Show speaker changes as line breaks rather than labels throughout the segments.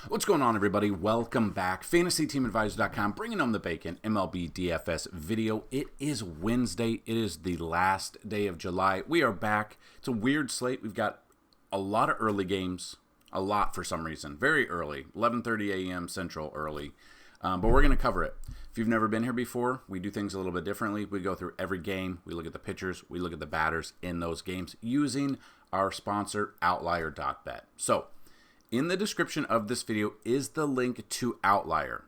What's going on, everybody? Welcome back. FantasyTeamAdvisors.com, bringing home the bacon, MLB DFS video. It is Wednesday. It is the last day of July. We are back. It's a weird slate. We've got a lot of early games. A lot for some reason. Very early. 11:30 a.m. Central early. But we're going to cover it. If you've never been here before, we do things a little bit differently. We go through every game. We look at the pitchers. We look at the batters in those games using our sponsor, Outlier.bet. So, in the description of this video is the link to Outlier.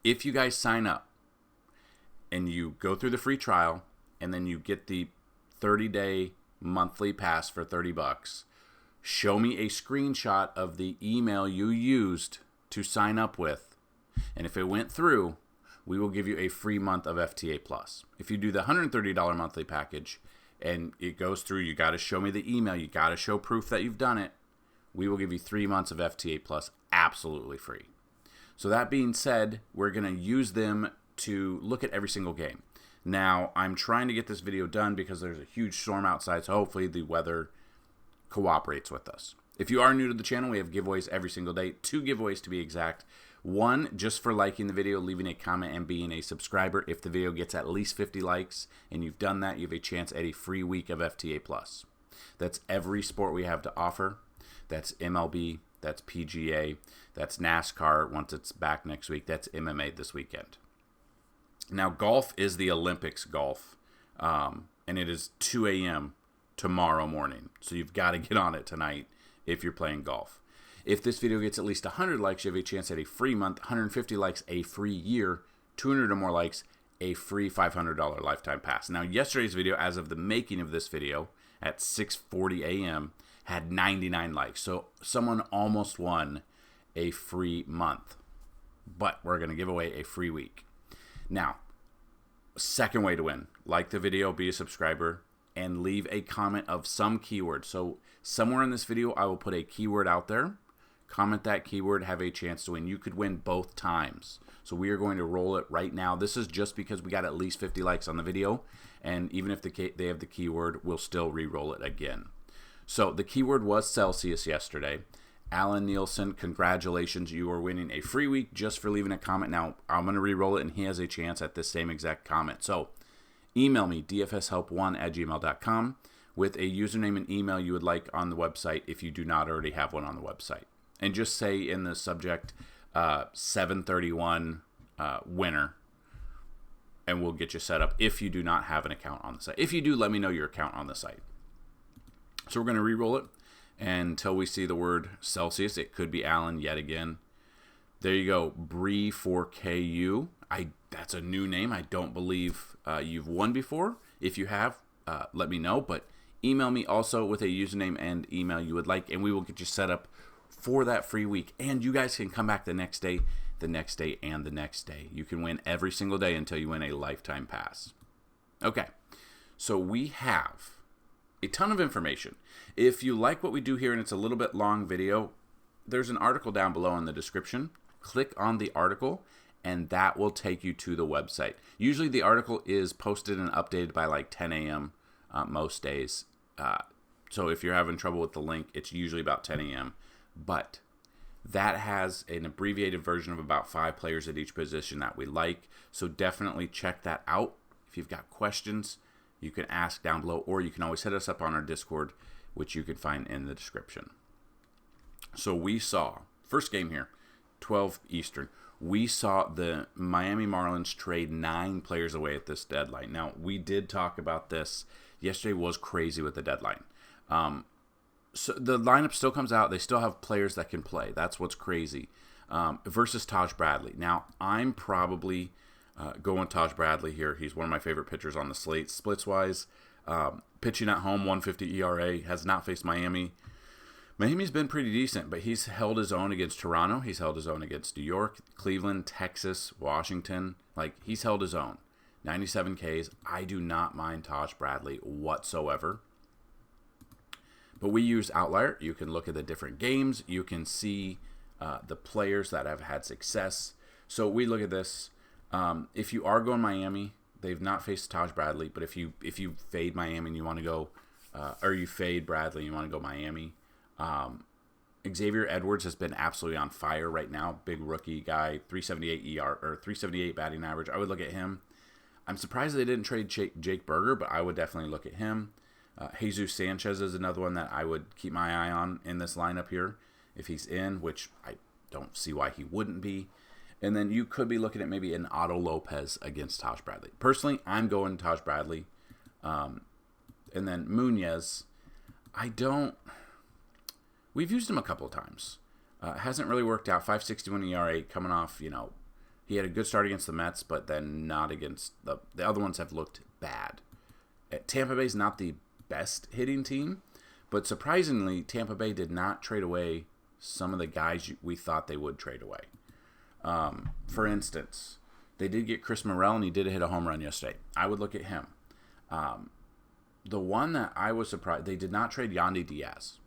If you guys sign up and you go through the free trial and then you get the 30-day monthly pass for $30, show me a screenshot of the email you used to sign up with. And if it went through, we will give you a free month of FTA Plus. If you do the $130 monthly package and it goes through, you got to show me the email. You got to show proof that you've done it. We will give you 3 months of FTA Plus absolutely free. So that being said, we're going to use them to look at every single game. Now, I'm trying to get this video done because there's a huge storm outside, so hopefully the weather cooperates with us. If you are new to the channel, we have giveaways every single day. 2 giveaways to be exact. One, just for liking the video, leaving a comment, and being a subscriber. If the video gets at least 50 likes and you've done that, you have a chance at a free week of FTA Plus. That's every sport we have to offer. That's MLB, that's PGA, that's NASCAR once it's back next week, that's MMA this weekend. Now, golf is the Olympics golf, and it is 2 a.m. tomorrow morning. So you've got to get on it tonight if you're playing golf. If this video gets at least 100 likes, you have a chance at a free month, 150 likes, a free year, 200 or more likes, a free $500 lifetime pass. Now, yesterday's video, as of the making of this video, at 6:40 a.m., had 99 likes. So someone almost won a free month. But we're going to give away a free week. Now, second way to win. Like the video, be a subscriber, and leave a comment of some keyword. So somewhere in this video, I will put a keyword out there. Comment that keyword, have a chance to win. You could win both times. So we are going to roll it right now. This is just because we got at least 50 likes on the video. And even if they have the keyword, we'll still re-roll it again. So the keyword was Celsius yesterday. Alan Nielsen, congratulations. You are winning a free week just for leaving a comment. Now, I'm going to re-roll it, and he has a chance at this same exact comment. So email me, dfshelp1@gmail.com, with a username and email you would like on the website if you do not already have one on the website. And just say in the subject, 731 winner, and we'll get you set up if you do not have an account on the site. If you do, let me know your account on the site. So we're going to re-roll it until we see the word Celsius. It could be Alan yet again. There you go, Bree4KU. That's a new name. I don't believe you've won before. If you have, let me know. But email me also with a username and email you would like, and we will get you set up for that free week. And you guys can come back the next day, and the next day. You can win every single day until you win a lifetime pass. Okay, so we have a ton of information. If you like what we do here and it's a little bit long video, there's an article down below in the description. Click on the article and that will take you to the website. Usually the article is posted and updated by like 10 a.m. Most days. So if you're having trouble with the link, it's usually about 10 a.m. But that has an abbreviated version of about 5 players at each position that we like. So definitely check that out. If you've got questions, you can ask down below, or you can always hit us up on our Discord, which you can find in the description. So we saw, first game here, 12 Eastern, we saw the Miami Marlins trade 9 players away at this deadline. Now, we did talk about this. Yesterday was crazy with the deadline. So the lineup still comes out. They still have players that can play. That's what's crazy. Versus Taj Bradley. Now, I'm probably going Taj Bradley here. He's one of my favorite pitchers on the slate. Splits-wise, pitching at home, 150 ERA, has not faced Miami. Miami's been pretty decent, but he's held his own against Toronto. He's held his own against New York, Cleveland, Texas, Washington. Like, he's held his own. 97 Ks. I do not mind Taj Bradley whatsoever. But we use Outlier. You can look at the different games. You can see the players that have had success. So we look at this. If you are going Miami, they've not faced Taj Bradley. But if you fade Miami and you want to go, or you fade Bradley and you want to go Miami, Xavier Edwards has been absolutely on fire right now. Big rookie guy, 378 ER or 378 batting average. I would look at him. I'm surprised they didn't trade Jake Berger, but I would definitely look at him. Jesus Sanchez is another one that I would keep my eye on in this lineup here if he's in, which I don't see why he wouldn't be. And then you could be looking at maybe an Otto Lopez against Taj Bradley. Personally, I'm going Taj Bradley. And then Munoz, we've used him a couple of times. Hasn't really worked out. 5.61 ERA coming off, he had a good start against the Mets, but then not against the other ones have looked bad. Tampa Bay's not the best hitting team, but surprisingly, Tampa Bay did not trade away some of the guys we thought they would trade away. For instance, they did get Chris Morel, and he did hit a home run yesterday. I would look at him. The one that I was surprised, they did not trade Yandy Diaz.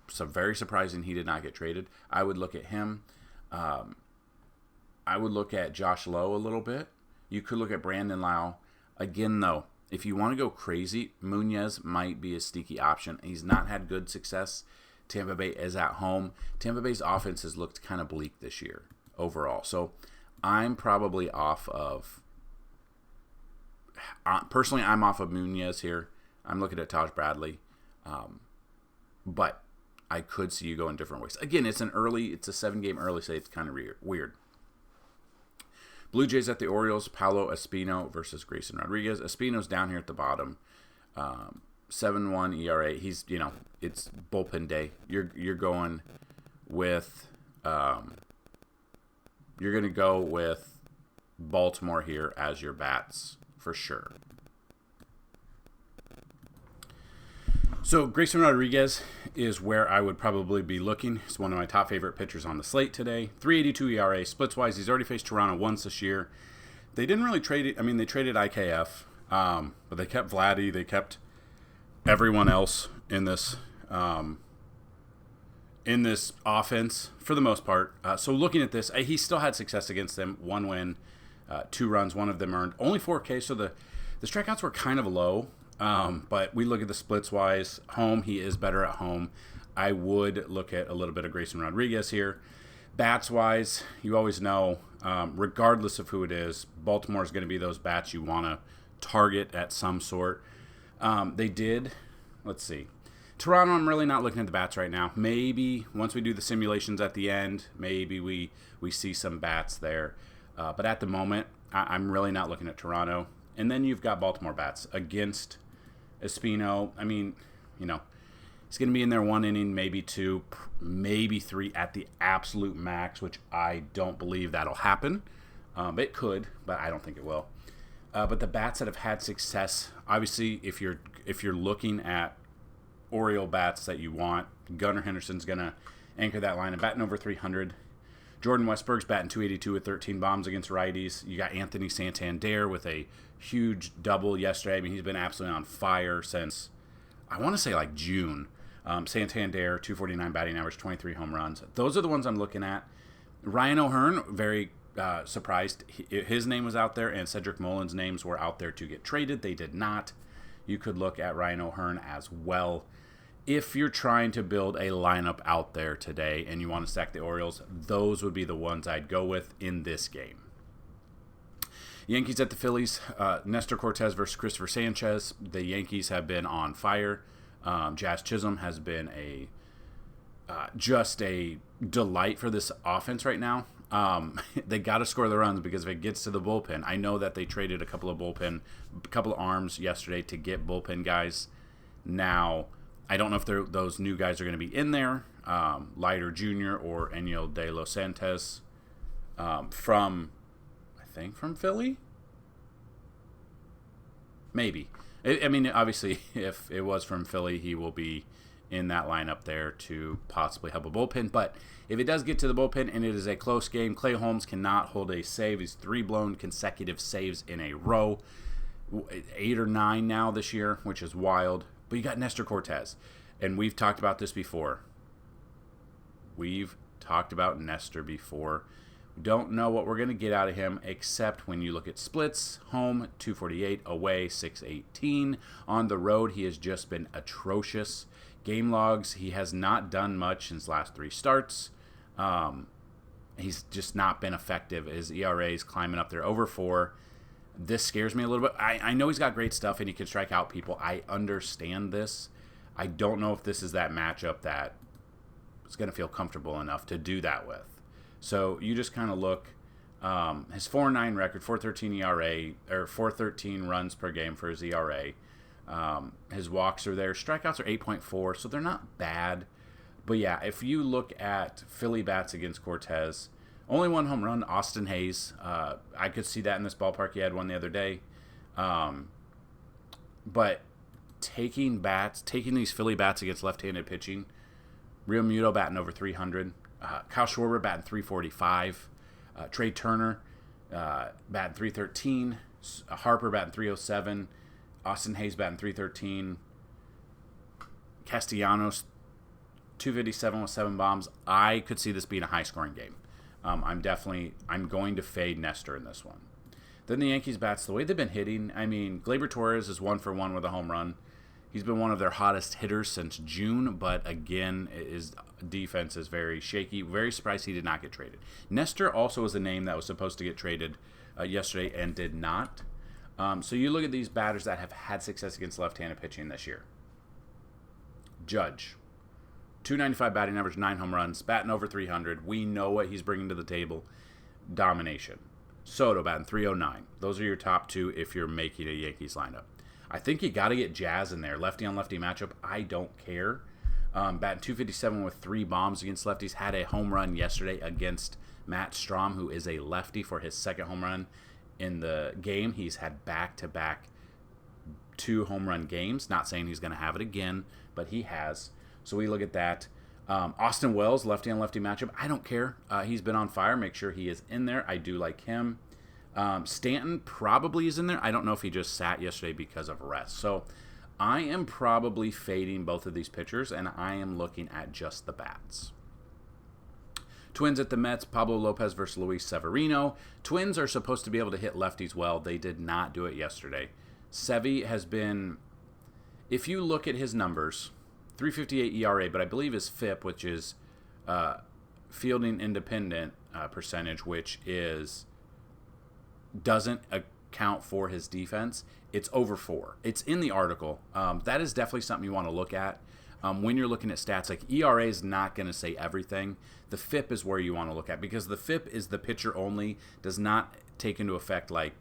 So very surprising he did not get traded. I would look at him. I would look at Josh Lowe a little bit. You could look at Brandon Lau. Again, though, if you want to go crazy, Munoz might be a sneaky option. He's not had good success. Tampa Bay is at home. Tampa Bay's offense has looked kind of bleak this year overall. So I'm probably off of... personally, I'm off of Munoz here. I'm looking at Taj Bradley. But I could see you go in different ways. Again, it's a 7-game early slate. It's kind of weird. Blue Jays at the Orioles, Paolo Espino versus Grayson Rodriguez. Espino's down here at the bottom. 7.1 ERA. He's, it's bullpen day. You're going with you're going to go with Baltimore here as your bats for sure. So Grayson Rodriguez is where I would probably be looking. He's one of my top favorite pitchers on the slate today. 3.82 ERA. Splits-wise, he's already faced Toronto once this year. They didn't really trade it. I mean, they traded IKF, but they kept Vladdy. They kept everyone else in this offense for the most part. So looking at this, he still had success against them. 1 win, 2 runs, one of them earned. Only 4K, so the strikeouts were kind of low. But we look at the splits wise. Home, he is better at home. I would look at a little bit of Grayson Rodriguez here. Bats wise, you always know, regardless of who it is, Baltimore is going to be those bats you want to target at some sort. They did, let's see. Toronto, I'm really not looking at the bats right now. Maybe once we do the simulations at the end, maybe we see some bats there. But at the moment, I'm really not looking at Toronto. And then you've got Baltimore bats against Espino. I mean, he's going to be in there 1 inning, maybe 2, maybe 3 at the absolute max, which I don't believe that'll happen. It could, but I don't think it will. But the bats that have had success, obviously, if you're looking at Oriole bats that you want, Gunnar Henderson's going to anchor that line and batting over 300. Jordan Westberg's batting 282 with 13 bombs against righties. You got Anthony Santander with a huge double yesterday. I mean, he's been absolutely on fire since, I want to say, like June. Santander, 249 batting average, 23 home runs. Those are the ones I'm looking at. Ryan O'Hearn, very surprised. His name was out there, and Cedric Mullins' names were out there to get traded. They did not. You could look at Ryan O'Hearn as well. If you're trying to build a lineup out there today and you want to stack the Orioles, those would be the ones I'd go with in this game. Yankees at the Phillies, Nestor Cortez versus Christopher Sanchez. The Yankees have been on fire. Jazz Chisholm has been just a delight for this offense right now. They got to score the runs because if it gets to the bullpen, I know that they traded a couple of arms yesterday to get bullpen guys. Now, I don't know if those new guys are going to be in there. Leiter Jr. or Enio de los Santos from Philly? Maybe. I mean, obviously, if it was from Philly, he will be in that lineup there to possibly help a bullpen. But if it does get to the bullpen and it is a close game, Clay Holmes cannot hold a save. He's 3 blown consecutive saves in a row. 8 or 9 now this year, which is wild. But you got Nestor Cortez. And we've talked about this before. We've talked about Nestor before. We don't know what we're going to get out of him, except when you look at splits. Home, 248. Away, 618. On the road, he has just been atrocious. Game logs, he has not done much in his last 3 starts. He's just not been effective. His ERA is climbing up there over 4. This scares me a little bit. I know he's got great stuff and he can strike out people. I understand this. I don't know if this is that matchup that is going to feel comfortable enough to do that with. So you just kind of look. His 4.9 record, 4.13 ERA, or 4.13 runs per game for his ERA. His walks are there. Strikeouts are 8.4, so they're not bad. But yeah, if you look at Philly bats against Cortez, only 1 home run, Austin Hayes. I could see that in this ballpark. He had one the other day. But taking these Philly bats against left-handed pitching, Real Muto batting over 300. Kyle Schwarber batting 345. Trey Turner batting 313. Harper batting 307. Austin Hayes batting 313. Castellanos 257 with 7 bombs. I could see this being a high-scoring game. I'm going to fade Nestor in this one. Then the Yankees bats, the way they've been hitting, I mean, Gleyber Torres is 1 for 1 with a home run. He's been one of their hottest hitters since June, but again, his defense is very shaky. Very surprised he did not get traded. Nestor also is a name that was supposed to get traded yesterday and did not. So you look at these batters that have had success against left-handed pitching this year. Judge, 295 batting average, 9 home runs, batting over 300. We know what he's bringing to the table. Domination. Soto batting 309. Those are your top 2 if you're making a Yankees lineup. I think you got to get Jazz in there. Lefty on lefty matchup. I don't care. Batting 257 with 3 bombs against lefties. Had a home run yesterday against Matt Strom, who is a lefty, for his 2nd home run in the game. He's had back-to-back 2 home run games. Not saying he's going to have it again, but he has. So we look at that. Austin Wells, lefty on lefty matchup. I don't care. He's been on fire. Make sure he is in there. I do like him. Stanton probably is in there. I don't know if he just sat yesterday because of rest. So I am probably fading both of these pitchers, and I am looking at just the bats. Twins at the Mets, Pablo Lopez versus Luis Severino. Twins are supposed to be able to hit lefties well. They did not do it yesterday. Sevy has been, if you look at his numbers, 358 ERA, but I believe his FIP, which is fielding independent percentage, which doesn't account for his defense, it's over 4. It's in the article. That is definitely something you want to look at. When you're looking at stats, like ERA is not going to say everything. The FIP is where you want to look at, because the FIP is the pitcher only, does not take into effect like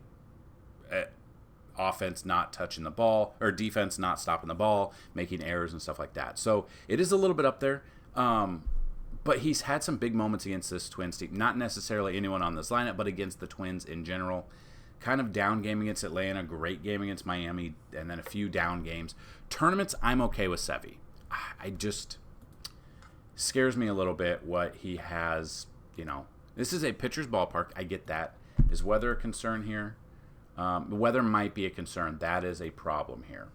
offense not touching the ball or defense not stopping the ball, making errors and stuff like that. So it is a little bit up there. But he's had some big moments against this Twins team. Not necessarily anyone on this lineup, but against the Twins in general. Kind of down game against Atlanta, great game against Miami, and then a few down games. Tournaments, I'm okay with Sevy. I just scares me a little bit what he has, This is a pitcher's ballpark. I get that. Is weather a concern here? The weather might be a concern. That is a problem here.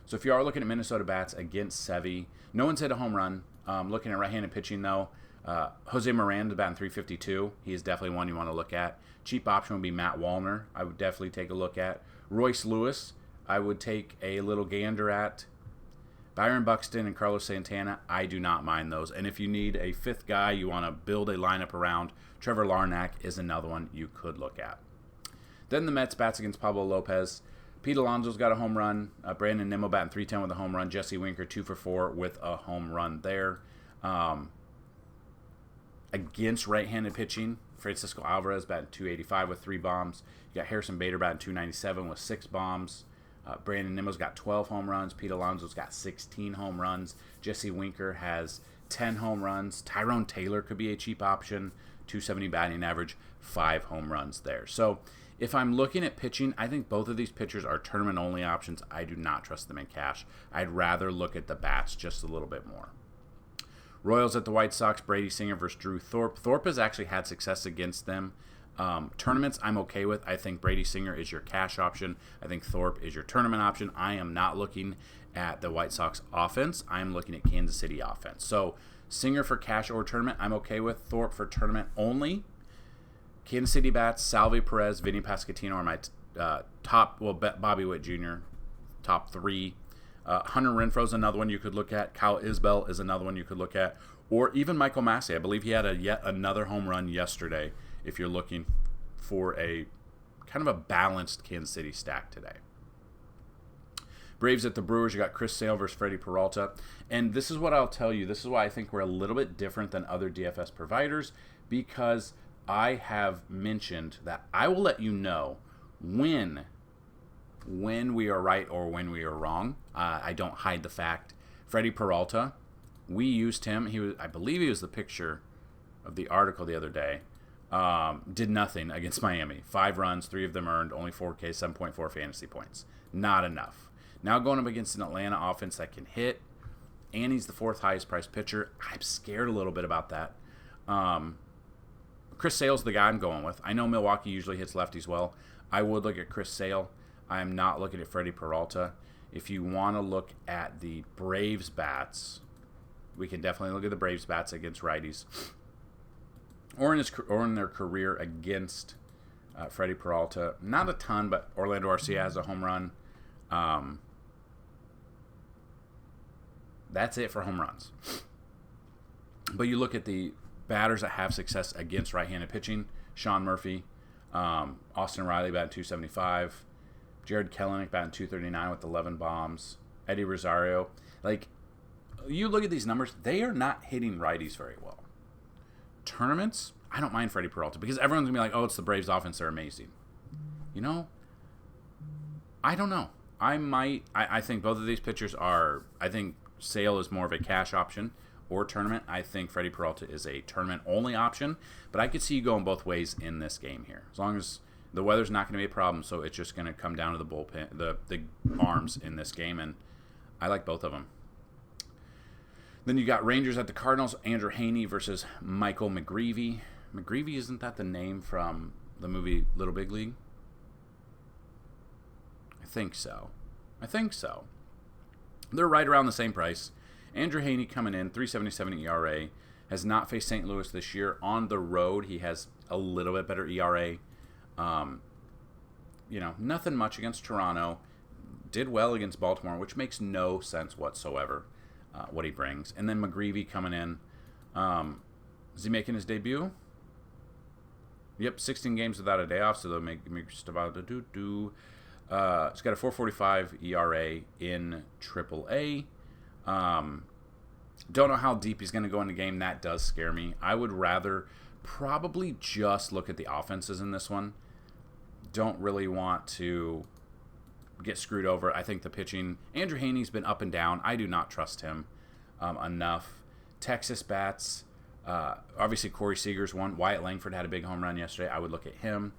So if you are looking at Minnesota bats against Sevy, no one's hit a home run. Looking at right-handed pitching, though, Jose Miranda batting 352. He is definitely one you want to look at. Cheap option would be Matt Wallner. I would definitely take a look at. Royce Lewis, I would take a little gander at. Byron Buxton and Carlos Santana, I do not mind those. And if you need a 5th guy you want to build a lineup around, Trevor Larnach is another one you could look at. Then the Mets bats against Pablo Lopez. Pete Alonso's got a home run. Brandon Nimmo batting 310 with a home run. Jesse Winker 2 for 4 with a home run there. Against right-handed pitching, Francisco Alvarez batting 285 with 3 bombs. You got Harrison Bader batting 297 with 6 bombs. Brandon Nimmo's got 12 home runs. Pete Alonso's got 16 home runs. Jesse Winker has 10 home runs. Tyrone Taylor could be a cheap option. 270 batting average, 5 home runs there. So if I'm looking at pitching, I think both of these pitchers are tournament-only options. I do not trust them in cash. I'd rather look at the bats just a little bit more. Royals at the White Sox, Brady Singer versus Drew Thorpe. Thorpe has actually had success against them. Tournaments, I'm okay with. I think Brady Singer is your cash option. I think Thorpe is your tournament option. I am not looking at the White Sox offense. I'm looking at Kansas City offense. So Singer for cash or tournament, I'm okay with. Thorpe for tournament only. Kansas City bats, Salvi Perez, Vinny Pasquantino are my top, Bobby Witt Jr., top 3. Hunter Renfroe's another one you could look at. Kyle Isbell is another one you could look at. Or even Michael Massey. I believe he had yet another home run yesterday if you're looking for a kind of a balanced Kansas City stack today. Braves at the Brewers, you got Chris Sale versus Freddie Peralta. And this is what I'll tell you. This is why I think we're a little bit different than other DFS providers, because I have mentioned that I will let you know when we are right or when we are wrong. I don't hide the fact. Freddie Peralta, we used him. I believe he was the picture of the article the other day. Did nothing against Miami. 5 runs, 3 of them earned, only 4K, 7.4 fantasy points. Not enough. Now going up against an Atlanta offense that can hit, and he's the 4th highest priced pitcher. I'm scared a little bit about that. Chris Sale's the guy I'm going with. I know Milwaukee usually hits lefties well. I would look at Chris Sale. I am not looking at Freddie Peralta. If you want to look at the Braves bats, we can definitely look at the Braves bats against righties, or in their career against Freddie Peralta. Not a ton, but Orlando Arcia has a home run. That's it for home runs. But you look at the batters that have success against right-handed pitching. Sean Murphy, Austin Riley batting 275, Jared Kelenic batting 239 with 11 bombs, Eddie Rosario. Like, you look at these numbers, they are not hitting righties very well. Tournaments, I don't mind Freddie Peralta because everyone's going to be like, oh, it's the Braves offense, they're amazing. You know, I don't know. I think both of these pitchers are, I think Sale is more of a cash option or tournament. I think Freddie Peralta is a tournament-only option, but I could see you going both ways in this game here. As long as the weather's not going to be a problem, so it's just going to come down to the bullpen, the arms in this game, and I like both of them. Then you got Rangers at the Cardinals, Andrew Heaney versus Michael McGreevy. McGreevy, isn't that the name from the movie Little Big League? I think so. They're right around the same price. Andrew Heaney coming in, 3.77 ERA. Has not faced St. Louis this year. On the road, he has a little bit better ERA. Nothing much against Toronto. Did well against Baltimore, which makes no sense whatsoever, what he brings. And then McGreevy coming in. Is he making his debut? Yep, 16 games without a day off, so they'll make just about a do. He's got a 4.45 ERA in AAA. Don't know how deep he's going to go in the game. That does scare me. I would rather probably just look at the offenses in this one. Don't really want to get screwed over. I think the pitching, Andrew Heaney's been up and down. I do not trust him enough. Texas bats, obviously Corey Seager's one. Wyatt Langford had a big home run yesterday. I would look at him.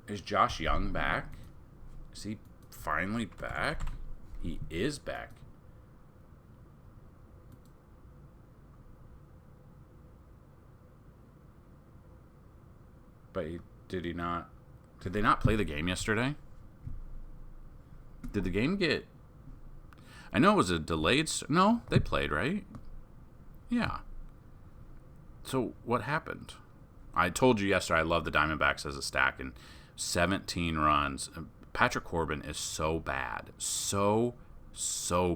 Is Josh Young back? Is he finally back? He is back. But did he not? Did they not play the game yesterday? Did the game get... I know it was a delayed... No, they played, right? Yeah. So what happened? I told you yesterday I love the Diamondbacks as a stack, and 17 runs. Patrick Corbin is so bad. So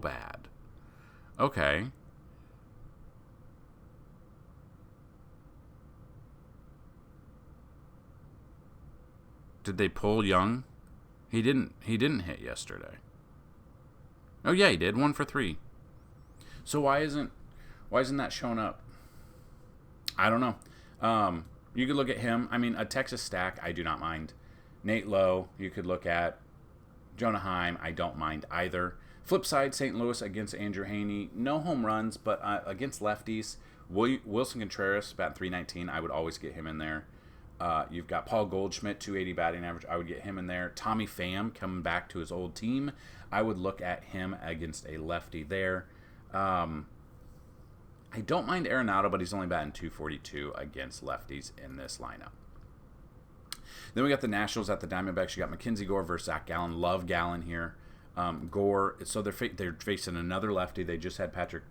bad. Okay. Did they pull Young? He didn't hit yesterday. Oh yeah, he did. 1 for 3. So why isn't that showing up? I don't know. You could look at him. I mean, a Texas stack, I do not mind. Nate Lowe, you could look at. Jonah Heim, I don't mind either. Flip side, St. Louis against Andrew Heaney. No home runs, but against lefties. Wilson Contreras, batting 319. I would always get him in there. You've got Paul Goldschmidt, 280 batting average. I would get him in there. Tommy Pham coming back to his old team. I would look at him against a lefty there. I don't mind Arenado, but he's only batting 242 against lefties in this lineup. Then we got the Nationals at the Diamondbacks. You got Mackenzie Gore versus Zach Gallen. Love Gallen here. Gore, so they're facing another lefty. They just had Patrick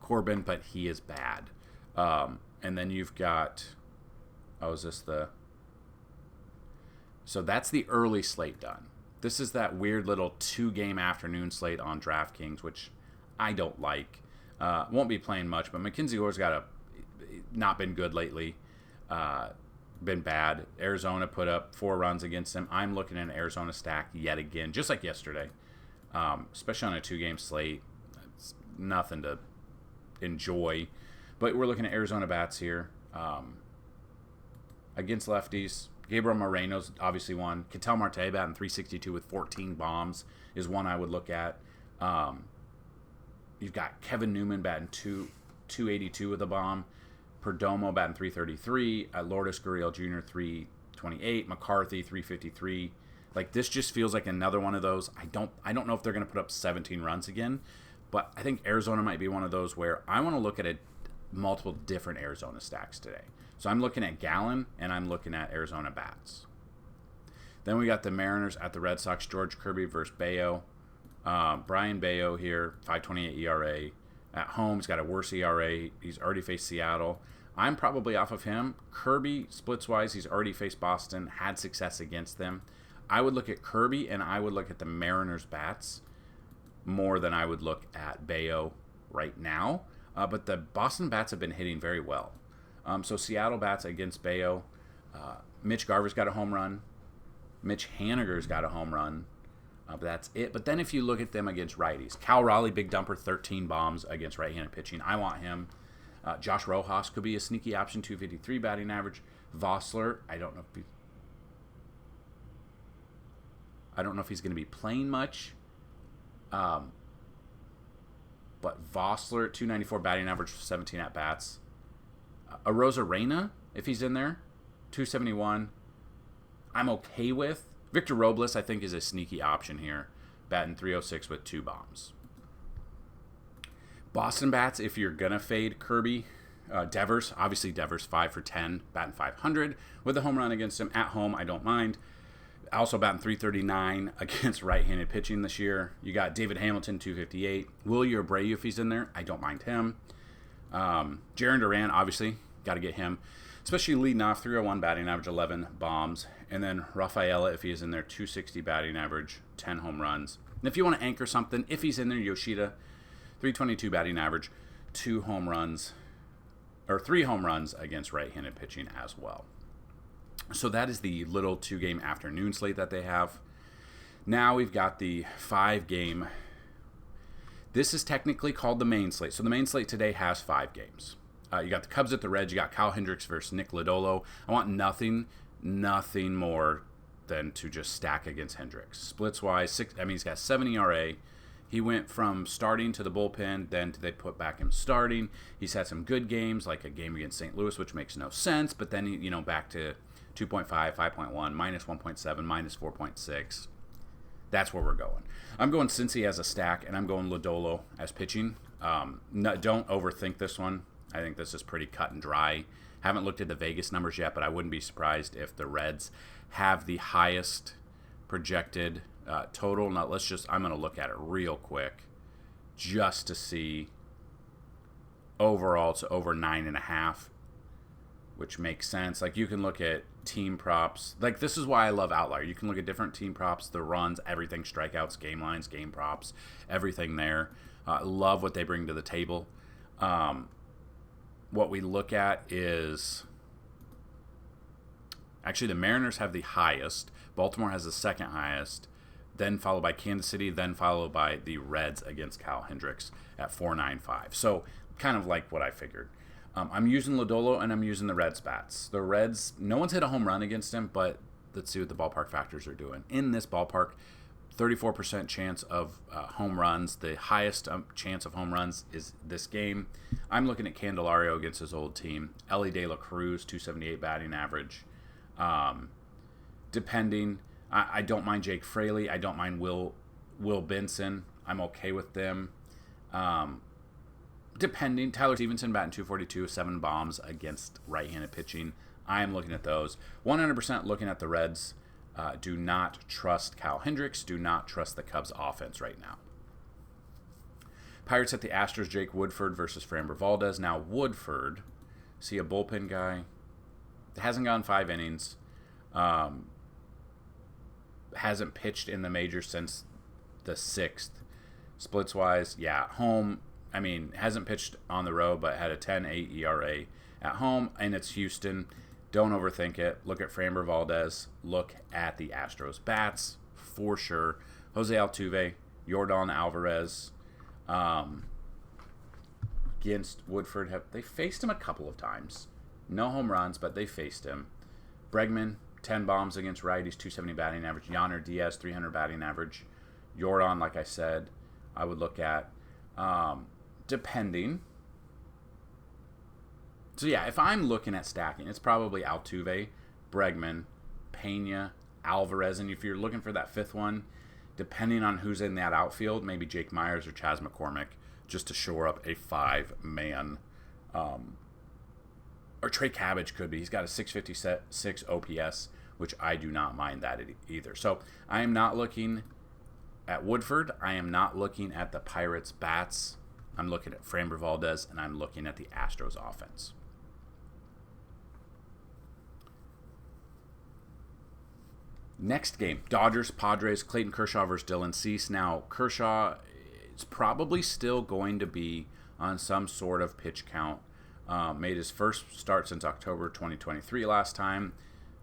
Corbin, but he is bad. And then you've got... Oh, is this the... So that's the early slate done. This is that weird little 2-game afternoon slate on DraftKings, which I don't like. Won't be playing much, but Mackenzie Gore's not been good lately. Been bad. Arizona put up 4 runs against him. I'm looking at an Arizona stack yet again, just like yesterday. Especially on a 2-game slate. It's nothing to enjoy. But we're looking at Arizona bats here. Against lefties, Gabriel Moreno's obviously one. Ketel Marte batting 362 with 14 bombs is one I would look at. You've got Kevin Newman batting 282 with a bomb. Perdomo batting 333. Lourdes Gurriel Jr. 328. McCarthy 353. Like, this just feels like another one of those. I don't know if they're going to put up 17 runs again, but I think Arizona might be one of those where I want to look at multiple different Arizona stacks today. So I'm looking at Gallen, and I'm looking at Arizona bats. Then we got the Mariners at the Red Sox. George Kirby versus Bayo. Brian Bayo here, 5.28 ERA. At home, he's got a worse ERA. He's already faced Seattle. I'm probably off of him. Kirby, splits-wise, he's already faced Boston, had success against them. I would look at Kirby, and I would look at the Mariners bats more than I would look at Bayo right now. But the Boston bats have been hitting very well. So Seattle bats against Bayo. Mitch Garver's got a home run. Mitch Haniger's got a home run. But that's it. But then if you look at them against righties, Cal Raleigh, big dumper, 13 bombs against right-handed pitching. I want him. Josh Rojas could be a sneaky option, 253 batting average. Vossler, I don't know if he's going to be playing much. But Vossler, 294 batting average, 17 at-bats. Arozarena, if he's in there, 271. I'm okay with. Victor Robles, I think, is a sneaky option here. Batting 306 with 2 bombs. Boston bats, if you're going to fade Kirby. Devers, obviously Devers, 5 for 10, batting 500. With a home run against him at home, I don't mind. Also batting 339 against right-handed pitching this year. You got David Hamilton, 258. Wilyer Abreu, if he's in there, I don't mind him. Jarren Duran, obviously, got to get him. Especially leading off, 301 batting average, 11 bombs. And then Rafaela, if he is in there, 260 batting average, 10 home runs. And if you want to anchor something, if he's in there, Yoshida, 322 batting average, 3 home runs against right-handed pitching as well. So that is the little 2-game afternoon slate that they have. Now we've got the 5-game. This is technically called the main slate. So the main slate today has 5 games. You got the Cubs at the Reds. You got Kyle Hendricks versus Nick Lodolo. I want nothing more than to just stack against Hendricks. Splits-wise, he's got 7 ERA. He went from starting to the bullpen, then they put back him starting. He's had some good games, like a game against St. Louis, which makes no sense, but then, back to 2.5, 5.1, minus 1.7, minus 4.6. That's where we're going. I'm going Cincy as a stack, and I'm going Lodolo as pitching. Don't overthink this one. I think this is pretty cut and dry. Haven't looked at the Vegas numbers yet, but I wouldn't be surprised if the Reds have the highest projected total. Now, I'm going to look at it real quick just to see. Overall, it's over 9.5, which makes sense. Like, you can look at team props. Like, this is why I love Outlier. You can look at different team props, the runs, everything, strikeouts, game lines, game props, everything there. Love what they bring to the table. What we look at is actually the Mariners have the highest. Baltimore has the second highest, then followed by Kansas City, then followed by the Reds against Kyle Hendricks at 4.95. So kind of like what I figured. I'm using Lodolo and I'm using the Reds bats. The Reds, no one's hit a home run against him, but let's see what the ballpark factors are doing. In this ballpark, 34% chance of home runs. The highest chance of home runs is this game. I'm looking at Candelario against his old team. Ellie De La Cruz, 278 batting average. Depending, I don't mind Jake Fraley. I don't mind Will Benson. I'm okay with them. Depending, Tyler Stevenson batting 242, 7 bombs against right-handed pitching. I am looking at those. 100% looking at the Reds. Do not trust Kyle Hendricks. Do not trust the Cubs offense right now. Pirates at the Astros, Jake Woodford versus Framber Valdez. Now Woodford, see a bullpen guy. Hasn't gone 5 innings. hasn't pitched in the majors since the 6th. Splits-wise, yeah, home, I mean, hasn't pitched on the road, but had a 10.8 ERA at home, and it's Houston. Don't overthink it. Look at Framber Valdez. Look at the Astros bats, for sure. Jose Altuve, Yordan Alvarez, against Woodford. They faced him a couple of times. No home runs, but they faced him. Bregman, 10 bombs against righties, 270 batting average. Yanner Diaz, 300 batting average. Yordan, like I said, I would look at. Depending. So, yeah, if I'm looking at stacking, it's probably Altuve, Bregman, Pena, Alvarez. And if you're looking for that 5th one, depending on who's in that outfield, maybe Jake Myers or Chas McCormick, just to shore up a 5-man. Or Trey Cabbage could be. He's got a 656 OPS, which I do not mind that either. So I am not looking at Woodford. I am not looking at the Pirates bats. I'm looking at Framber Valdez, and I'm looking at the Astros offense. Next game, Dodgers, Padres, Clayton Kershaw versus Dylan Cease. Now, Kershaw is probably still going to be on some sort of pitch count. Made his first start since October 2023 last time.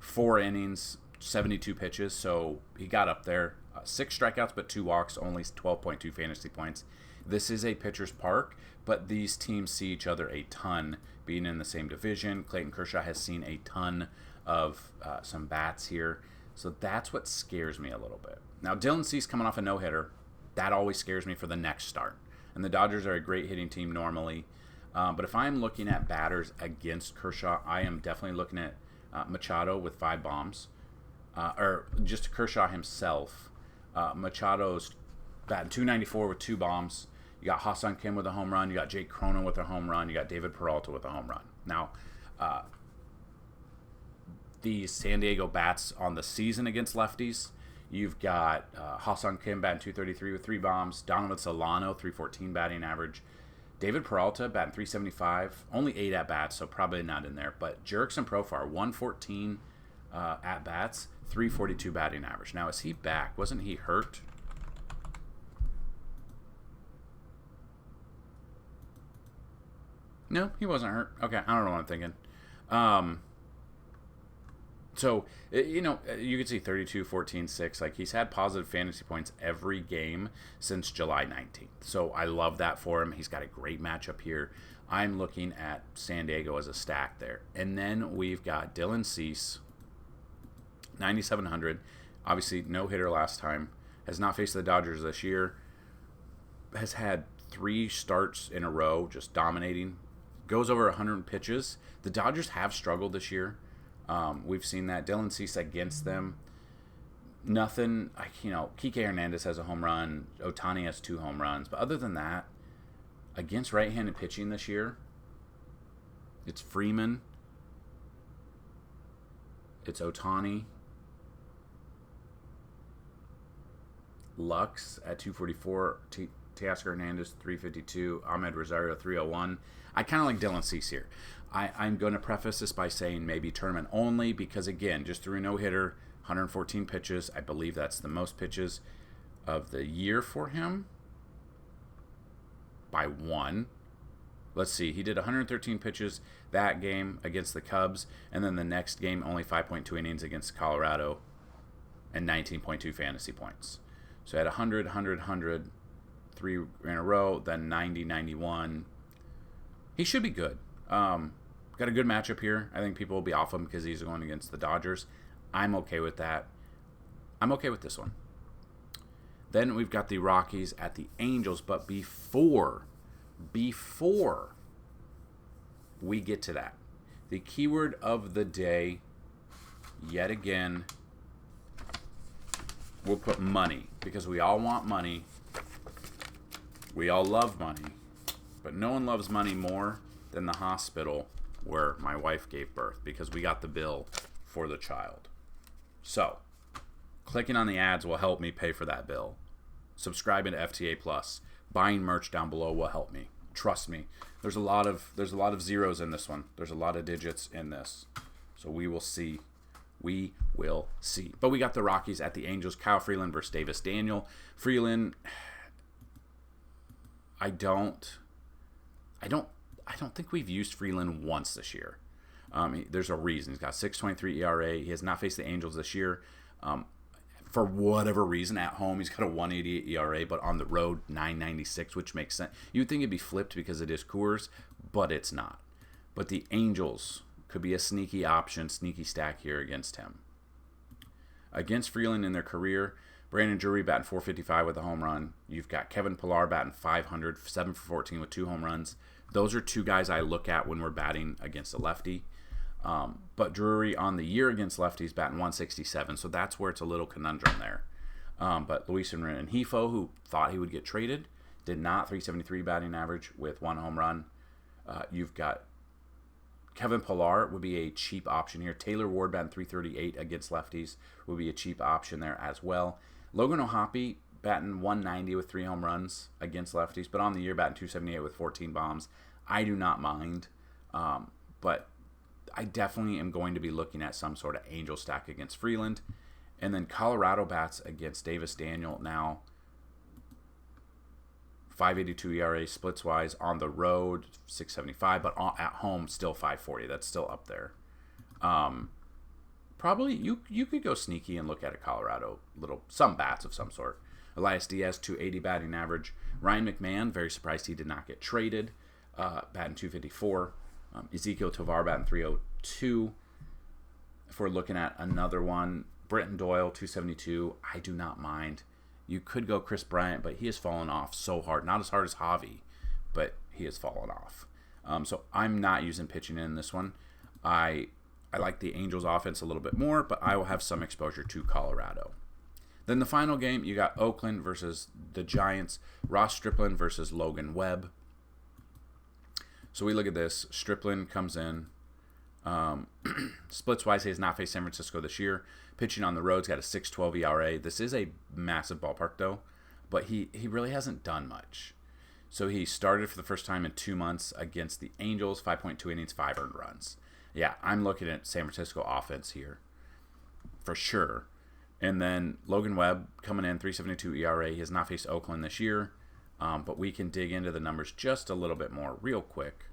4 innings, 72 pitches, so he got up there. 6 strikeouts, but 2 walks, only 12.2 fantasy points. This is a pitcher's park, but these teams see each other a ton, being in the same division. Clayton Kershaw has seen a ton of some bats here, so that's what scares me a little bit. Now, Dylan Cease coming off a no-hitter, that always scares me for the next start. And the Dodgers are a great hitting team normally, but if I'm looking at batters against Kershaw, I am definitely looking at Machado with 5 bombs, or just Kershaw himself. Machado's batting .294 with 2 bombs. You got Ha-Seong Kim with a home run. You got Jake Cronin with a home run. You got David Peralta with a home run. Now, the San Diego bats on the season against lefties, you've got Ha-Seong Kim batting .233 with 3 bombs. Donovan Solano, .314 batting average. David Peralta batting .375. Only 8 at-bats, so probably not in there. But Jurickson Profar, 114 at-bats, .342 batting average. Now, is he back? Wasn't he hurt? No, he wasn't hurt. Okay, I don't know what I'm thinking. So, you know, you can see 32, 14, 6. Like, he's had positive fantasy points every game since July 19th. So, I love that for him. He's got a great matchup here. I'm looking at San Diego as a stack there. And then we've got Dylan Cease, 9,700. Obviously, no-hitter last time. Has not faced the Dodgers this year. Has had 3 starts in a row, just dominating. Goes over 100 pitches. The Dodgers have struggled this year. We've seen that. Dylan Cease against them. Nothing, you know, Kike Hernandez has a home run. Ohtani has 2 home runs. But other than that, against right-handed pitching this year, it's Freeman. It's Ohtani. Lux at 244. Teoscar Hernandez, 352. Ahmed Rosario, 301. I kind of like Dylan Cease here. I'm going to preface this by saying maybe tournament only because, again, just threw a no-hitter, 114 pitches. I believe that's the most pitches of the year for him by 1. Let's see. He did 113 pitches that game against the Cubs, and then the next game only 5.2 innings against Colorado and 19.2 fantasy points. So he had 100, 100, 100, 3 in a row, then 90, 91. He should be good. Got a good matchup here. I think people will be off him because he's going against the Dodgers. I'm okay with that. I'm okay with this one. Then we've got the Rockies at the Angels. But before we get to that, the keyword of the day, yet again, we'll put money because we all want money. We all love money. But no one loves money more than the hospital where my wife gave birth because we got the bill for the child. So, clicking on the ads will help me pay for that bill. Subscribing to FTA Plus, buying merch down below will help me. Trust me. There's a lot of zeros in this one. There's a lot of digits in this. So we will see We will see. But we got the Rockies at the Angels. Kyle Freeland versus Davis Daniel. Freeland, I don't think we've used Freeland once this year. There's a reason. He's got 6.23 ERA. He has not faced the Angels this year. For whatever reason, at home, he's got a 1.88 ERA, but on the road, 9.96, which makes sense. You'd think it'd be flipped because it is Coors, but it's not. But the Angels could be a sneaky option, sneaky stack here against him. Against Freeland in their career, Brandon Drury batting .455 with a home run. You've got Kevin Pillar batting .500, 7 for 14 with 2 home runs. Those are two guys I look at when we're batting against a lefty. But Drury on the year against lefties batting .167, so that's where it's a little conundrum there. But Luis Rengifo, who thought he would get traded, did not. .373 batting average with 1 home run. You've got Kevin Pillar would be a cheap option here. Taylor Ward batting .338 against lefties would be a cheap option there as well. Logan O'Hoppe batting .190 with 3 home runs against lefties, but on the year batting .278 with 14 bombs. I do not mind, but I definitely am going to be looking at some sort of Angel stack against Freeland. And then Colorado bats against Davis Daniel now. 5.82 ERA splits-wise. On the road, 6.75, but at home, still 5.40. That's still up there. Probably, you could go sneaky and look at a Colorado, some bats of some sort. Elias Diaz, .280 batting average. Ryan McMahon, very surprised he did not get traded. Batting .254. Ezekiel Tovar batting .302. If we're looking at another one, Britton Doyle, .272. I do not mind. You could go Chris Bryant, but he has fallen off so hard. Not as hard as Javi, but he has fallen off. So I'm not using pitching in this one. I like the Angels offense a little bit more, but I will have some exposure to Colorado. Then the final game, you got Oakland versus the Giants. Ross Stripling versus Logan Webb. So we look at this. Stripling comes in. Splits-wise, he has not faced San Francisco this year. Pitching on the road's got a 6.12 ERA. This is a massive ballpark, though, but he really hasn't done much. So he started for the first time in 2 months against the Angels, 5.2 innings, 5 earned runs. Yeah, I'm looking at San Francisco offense here for sure. And then Logan Webb coming in, 3.72 ERA. He has not faced Oakland this year, but we can dig into the numbers just a little bit more real quick.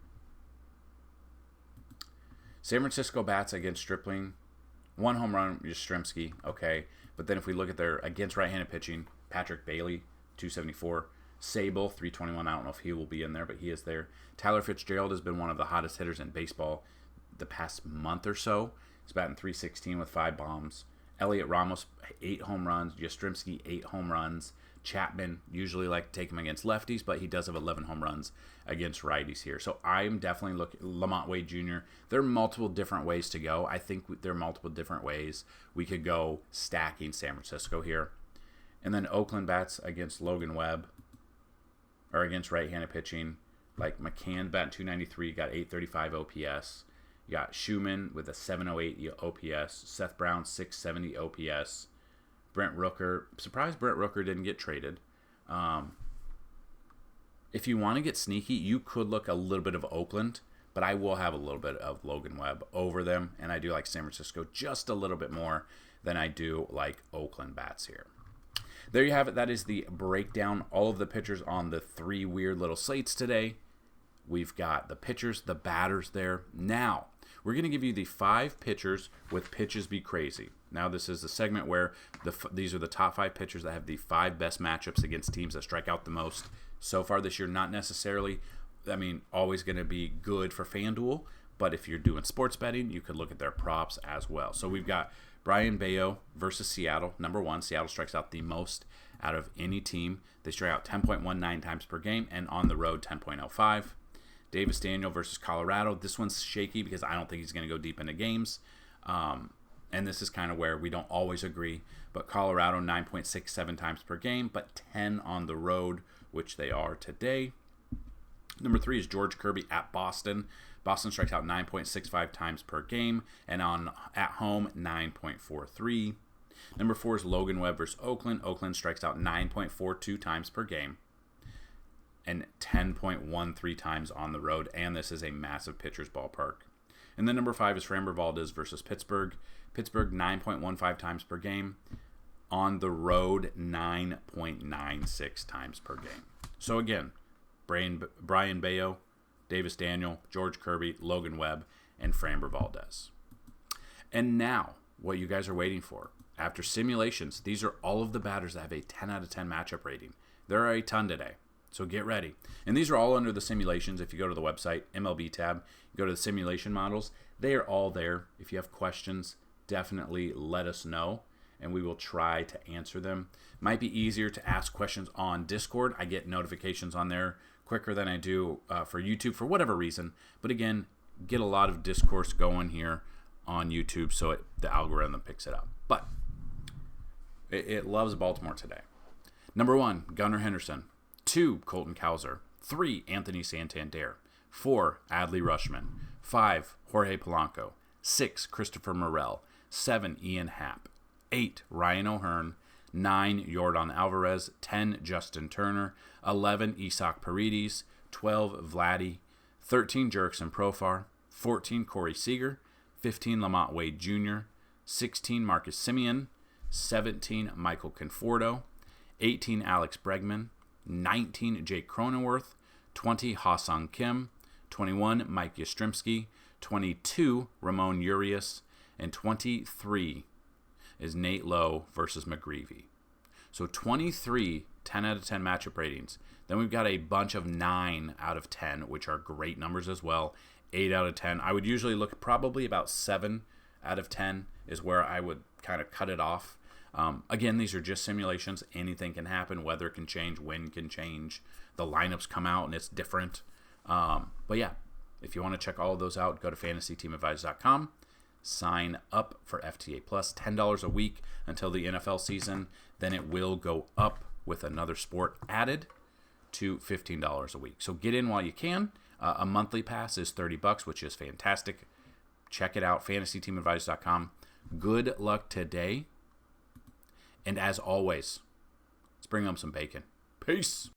San Francisco bats against Stripling. 1 home run, Yastrzemski, okay. But then if we look at their against right-handed pitching, Patrick Bailey, 274. Sable, 321. I don't know if he will be in there, but he is there. Tyler Fitzgerald has been one of the hottest hitters in baseball the past month or so. He's batting .316 with 5 bombs. Elliot Ramos, 8 home runs. Yastrzemski, 8 home runs. Chapman, usually like to take him against lefties, but he does have 11 home runs against righties here. So I'm definitely looking Lamont Wade Jr. There are multiple different ways to go. I think there are multiple different ways we could go stacking San Francisco here. And then Oakland bats against Logan Webb, or against right-handed pitching. Like McCann batting .293, got 835 OPS. You got Schumann with a 708 OPS. Seth Brown, 670 OPS. Brent Rooker. Surprised Brent Rooker didn't get traded. If you want to get sneaky, you could look a little bit of Oakland, but I will have a little bit of Logan Webb over them, and I do like San Francisco just a little bit more than I do like Oakland bats here. There you have it. That is the breakdown. All of the pitchers on the 3 weird little slates today. We've got the pitchers, the batters there. Now, we're going to give you the 5 pitchers with pitches be crazy. Now, this is the segment where these are the top 5 pitchers that have the 5 best matchups against teams that strike out the most so far this year. Not necessarily, always going to be good for FanDuel, but if you're doing sports betting, you could look at their props as well. So we've got Brian Bayo versus Seattle. Number 1, Seattle strikes out the most out of any team. They strike out 10.19 times per game, and on the road, 10.05. Davis Daniel versus Colorado. This one's shaky because I don't think he's going to go deep into games. And this is kind of where we don't always agree. But Colorado, 9.67 times per game, but 10 on the road, which they are today. Number 3 is George Kirby at Boston. Boston strikes out 9.65 times per game, and at home, 9.43. Number 4 is Logan Webb versus Oakland. Oakland strikes out 9.42 times per game, and 10.13 times on the road, and this is a massive pitcher's ballpark. And then number 5 is Framber Valdez versus Pittsburgh. Pittsburgh 9.15 times per game. On the road, 9.96 times per game. So again, Brian Bayo, Davis Daniel, George Kirby, Logan Webb, and Framber Valdez. And now, what you guys are waiting for. After simulations, these are all of the batters that have a 10 out of 10 matchup rating. There are a ton today, so get ready. And these are all under the simulations. If you go to the website, MLB tab, you go to the simulation models, they are all there. If you have questions, definitely let us know, and we will try to answer them. Might be easier to ask questions on Discord. I get notifications on there quicker than I do for YouTube for whatever reason. But again, get a lot of discourse going here on YouTube so the algorithm picks it up. But it loves Baltimore today. Number 1, Gunnar Henderson. 2, Colton Cowser. 3, Anthony Santander. 4, Adley Rutschman. 5, Jorge Polanco. 6, Christopher Morel. 7, Ian Happ. 8, Ryan O'Hearn. 9, Yordan Alvarez. 10, Justin Turner. 11, Isaac Paredes. 12, Vladdy. 13, Jurickson Profar. 14, Corey Seager. 15, Lamont Wade Jr. 16, Marcus Semien. 17, Michael Conforto. 18, Alex Bregman. 19, Jake Cronenworth. 20, Ha-Sung Kim. 21, Mike Yastrzemski. 22, Ramon Urias. And 23 is Nate Lowe versus McGreevy. So 23 10 out of 10 matchup ratings. Then we've got a bunch of 9 out of 10, which are great numbers as well. 8 out of 10. I would usually look probably about 7 out of 10 is where I would kind of cut it off. Again, these are just simulations. Anything can happen. Weather can change. Wind can change. The lineups come out and it's different. But yeah, if you want to check all of those out, go to FantasyTeamAdvisors.com. Sign up for FTA Plus, $10 a week until the NFL season. Then it will go up with another sport added to $15 a week. So get in while you can. A monthly pass is $30, which is fantastic. Check it out, FantasyTeamAdvisors.com. Good luck today. And as always, let's bring home some bacon. Peace.